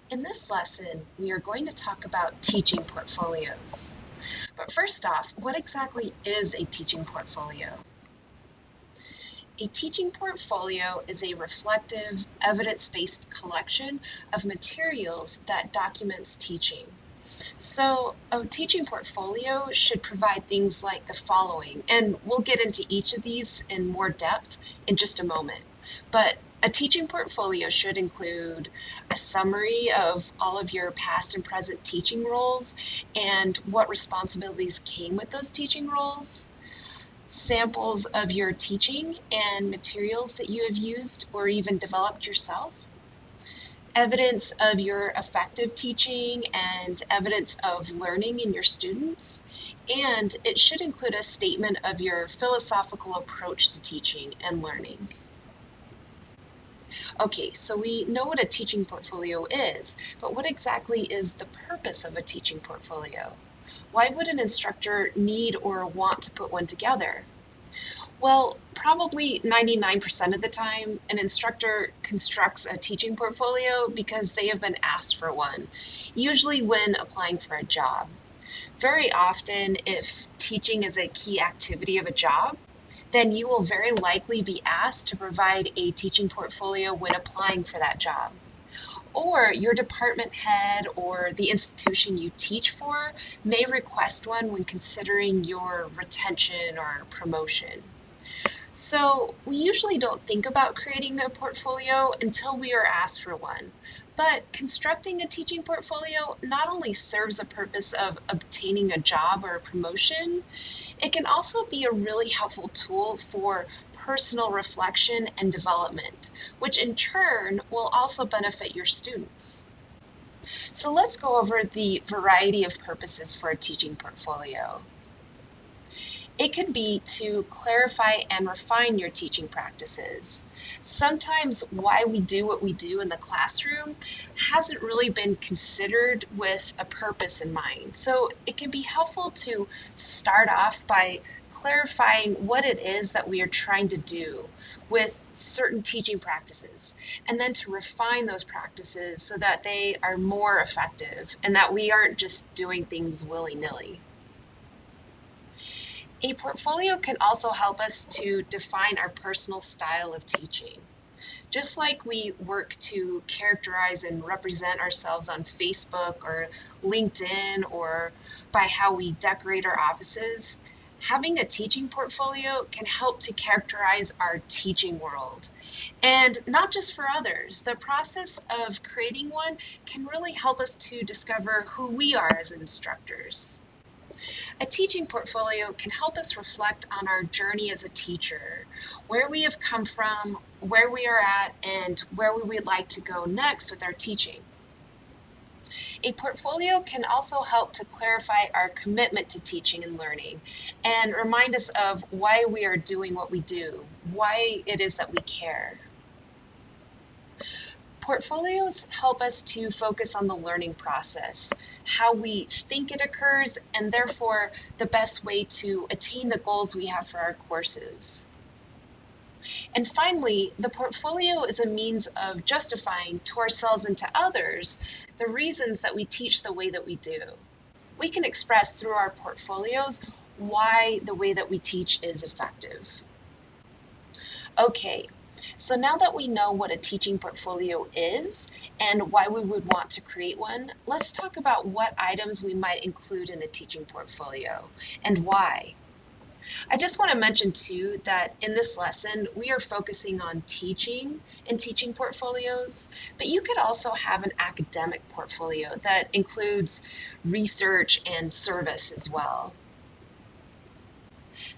In this lesson, we are going to talk about teaching portfolios. But first off, what exactly is a teaching portfolio? A teaching portfolio is a reflective, evidence-based collection of materials that documents teaching. So, a teaching portfolio should provide things like the following, and we'll get into each of these in more depth in just a moment. But a teaching portfolio should include a summary of all of your past and present teaching roles and what responsibilities came with those teaching roles, samples of your teaching and materials that you have used or even developed yourself, evidence of your effective teaching and evidence of learning in your students, and it should include a statement of your philosophical approach to teaching and learning. Okay, so we know what a teaching portfolio is, but what exactly is the purpose of a teaching portfolio? Why would an instructor need or want to put one together? Well, probably 99% of the time, an instructor constructs a teaching portfolio because they have been asked for one, usually when applying for a job. Very often, if teaching is a key activity of a job, then you will very likely be asked to provide a teaching portfolio when applying for that job. Or your department head or the institution you teach for may request one when considering your retention or promotion. So we usually don't think about creating a portfolio until we are asked for one. But constructing a teaching portfolio not only serves the purpose of obtaining a job or a promotion, it can also be a really helpful tool for personal reflection and development, which in turn will also benefit your students. So let's go over the variety of purposes for a teaching portfolio. It could be to clarify and refine your teaching practices. Sometimes why we do what we do in the classroom hasn't really been considered with a purpose in mind. So it can be helpful to start off by clarifying what it is that we are trying to do with certain teaching practices, and then to refine those practices so that they are more effective and that we aren't just doing things willy-nilly. A portfolio can also help us to define our personal style of teaching. Just like we work to characterize and represent ourselves on Facebook or LinkedIn or by how we decorate our offices, having a teaching portfolio can help to characterize our teaching world. And not just for others, the process of creating one can really help us to discover who we are as instructors. A teaching portfolio can help us reflect on our journey as a teacher, where we have come from, where we are at, and where we would like to go next with our teaching. A portfolio can also help to clarify our commitment to teaching and learning and remind us of why we are doing what we do, why it is that we care. Portfolios help us to focus on the learning process, how we think it occurs, and therefore the best way to attain the goals we have for our courses. And finally, the portfolio is a means of justifying to ourselves and to others the reasons that we teach the way that we do. We can express through our portfolios why the way that we teach is effective. Okay, so now that we know what a teaching portfolio is and why we would want to create one, let's talk about what items we might include in a teaching portfolio and why. I just want to mention too that in this lesson, we are focusing on teaching and teaching portfolios, but you could also have an academic portfolio that includes research and service as well.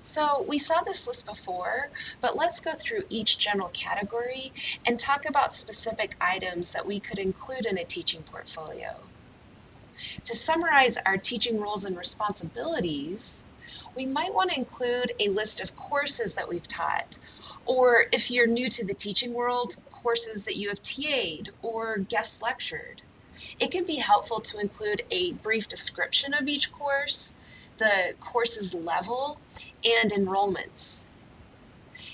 So we saw this list before, but let's go through each general category and talk about specific items that we could include in a teaching portfolio. To summarize our teaching roles and responsibilities, we might want to include a list of courses that we've taught, or if you're new to the teaching world, courses that you have TA'd or guest lectured. It can be helpful to include a brief description of each course, the course's level, and enrollments.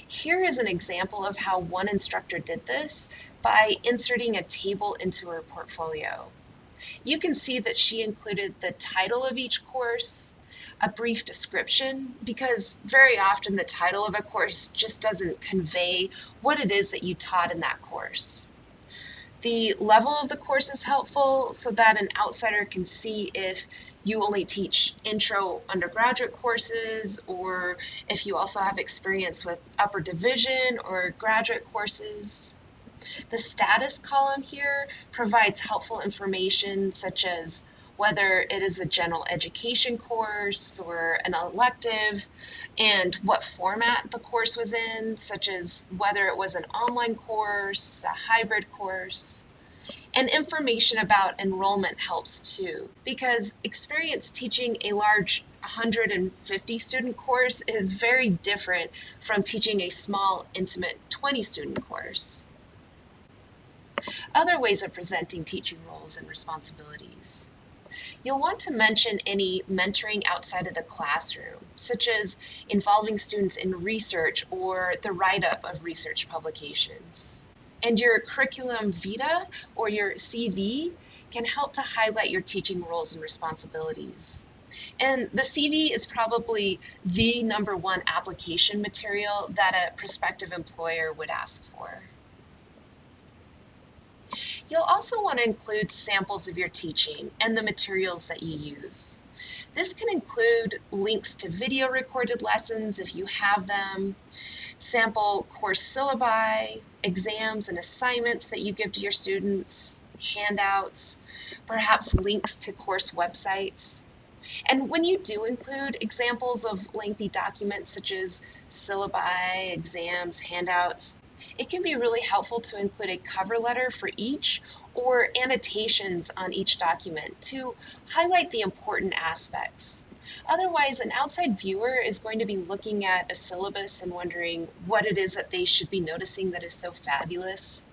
Here is an example of how one instructor did this by inserting a table into her portfolio. You can see that she included the title of each course, a brief description, because very often the title of a course just doesn't convey what it is that you taught in that course. The level of the course is helpful so that an outsider can see if you only teach intro undergraduate courses or if you also have experience with upper division or graduate courses. The status column here provides helpful information such as whether it is a general education course or an elective, and what format the course was in, such as whether it was an online course, a hybrid course. And information about enrollment helps too, because experience teaching a large 150 student course is very different from teaching a small, intimate 20 student course. Other ways of presenting teaching roles and responsibilities. You'll want to mention any mentoring outside of the classroom, such as involving students in research or the write-up of research publications. And your curriculum vitae or your CV can help to highlight your teaching roles and responsibilities. And the CV is probably the number one application material that a prospective employer would ask for. You'll also want to include samples of your teaching and the materials that you use. This can include links to video recorded lessons if you have them, sample course syllabi, exams and assignments that you give to your students, handouts, perhaps links to course websites. And when you do include examples of lengthy documents such as syllabi, exams, handouts, it can be really helpful to include a cover letter for each or annotations on each document to highlight the important aspects. Otherwise, an outside viewer is going to be looking at a syllabus and wondering what it is that they should be noticing that is so fabulous.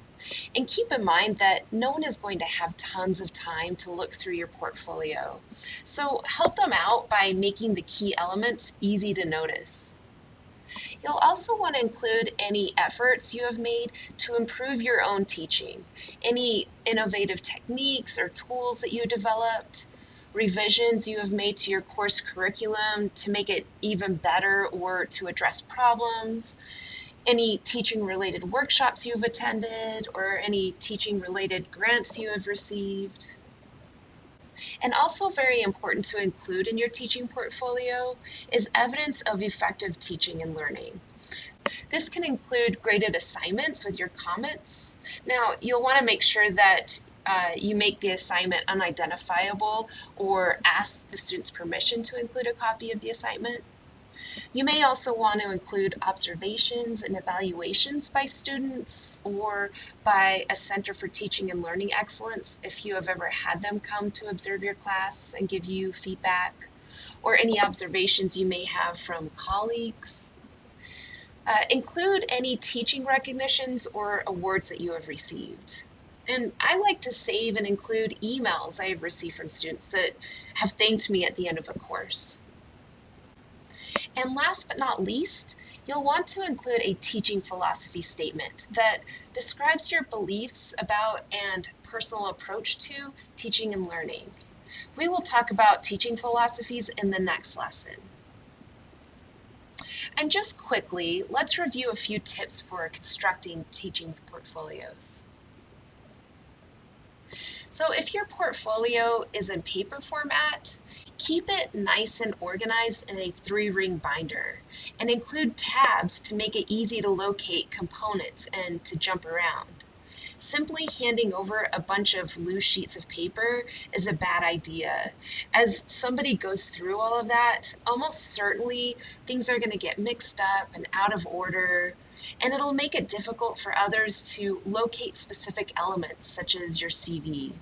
And keep in mind that no one is going to have tons of time to look through your portfolio. So help them out by making the key elements easy to notice. You'll also want to include any efforts you have made to improve your own teaching, any innovative techniques or tools that you developed, revisions you have made to your course curriculum to make it even better or to address problems, any teaching related workshops you've attended, or any teaching related grants you have received. And also very important to include in your teaching portfolio is evidence of effective teaching and learning. This can include graded assignments with your comments. Now, you'll want to make sure that you make the assignment unidentifiable or ask the student's permission to include a copy of the assignment. You may also want to include observations and evaluations by students or by a Center for Teaching and Learning Excellence if you have ever had them come to observe your class and give you feedback, or any observations you may have from colleagues. Include any teaching recognitions or awards that you have received. And I like to save and include emails I have received from students that have thanked me at the end of a course. And last but not least, you'll want to include a teaching philosophy statement that describes your beliefs about and personal approach to teaching and learning. We will talk about teaching philosophies in the next lesson. And just quickly, let's review a few tips for constructing teaching portfolios. So if your portfolio is in paper format, keep it nice and organized in a 3-ring binder and include tabs to make it easy to locate components and to jump around. Simply handing over a bunch of loose sheets of paper is a bad idea. As somebody goes through all of that, almost certainly things are going to get mixed up and out of order, and it'll make it difficult for others to locate specific elements, such as your CV.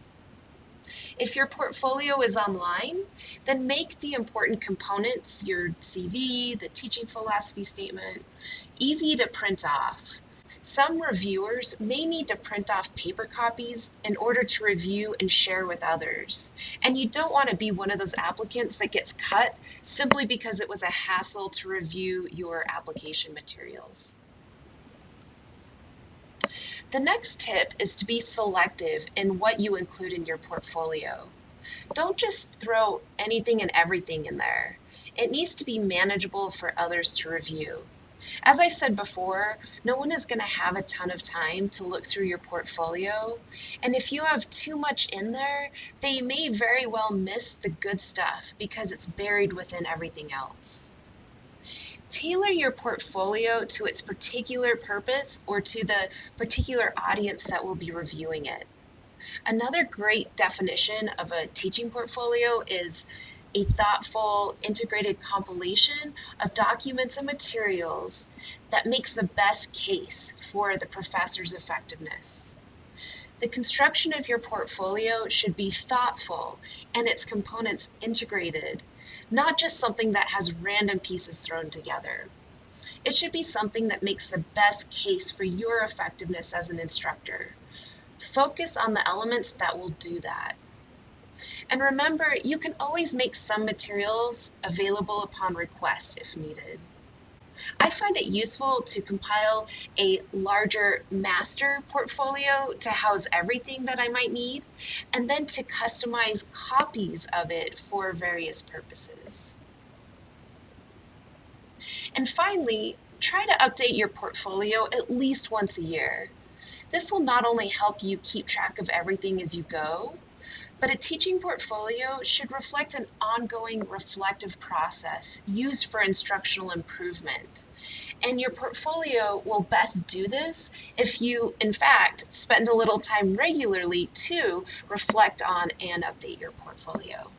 If your portfolio is online, then make the important components, your CV, the teaching philosophy statement, easy to print off. Some reviewers may need to print off paper copies in order to review and share with others. And you don't want to be one of those applicants that gets cut simply because it was a hassle to review your application materials. The next tip is to be selective in what you include in your portfolio. Don't just throw anything and everything in there. It needs to be manageable for others to review. As I said before, no one is going to have a ton of time to look through your portfolio, and if you have too much in there, they may very well miss the good stuff because it's buried within everything else. Tailor your portfolio to its particular purpose or to the particular audience that will be reviewing it. Another great definition of a teaching portfolio is a thoughtful, integrated compilation of documents and materials that makes the best case for the professor's effectiveness. The construction of your portfolio should be thoughtful and its components integrated, not just something that has random pieces thrown together. It should be something that makes the best case for your effectiveness as an instructor. Focus on the elements that will do that. And remember, you can always make some materials available upon request if needed. I find it useful to compile a larger master portfolio to house everything that I might need, and then to customize copies of it for various purposes. And finally, try to update your portfolio at least once a year. This will not only help you keep track of everything as you go, but a teaching portfolio should reflect an ongoing reflective process used for instructional improvement. And your portfolio will best do this if you, in fact, spend a little time regularly to reflect on and update your portfolio.